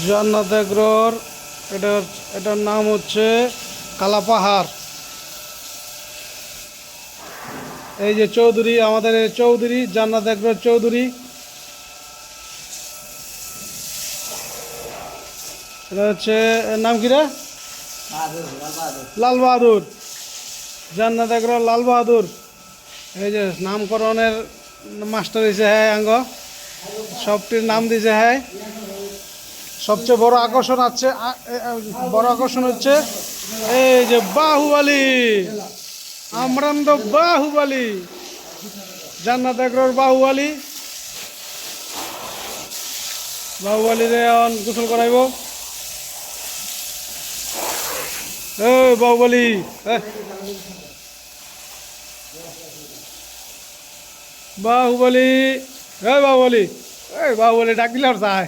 জান্নাত এগ্রোর এটার নাম হচ্ছে কালাপাহাড়। এই যে চৌধুরী, আমাদের এই চৌধুরী, জান্নাত এগ্রোর চৌধুরী। এটা হচ্ছে, এর নাম কি রে? লাল বাহাদুর। জান্নাত এগ্রোর লাল বাহাদুর। এই যে নামকরণের মাস্টার দিছে হ্যাঁ আঙ্গ, সবটির নাম দিছে হ্যাঁ। সবচেয়ে বড় আকর্ষণ আছে, বড় আকর্ষণ হচ্ছে এই যে বাহুবলী, আমরান্দ বাহুবলী, জান্নাত এগ্রোর বাহুবলী। বাহুবলীরে এখন গোসল করাইব। বাহুবলী, বাহুবলী, বাহুবলী, বাহুবলী ডাক দিলে আর চায়।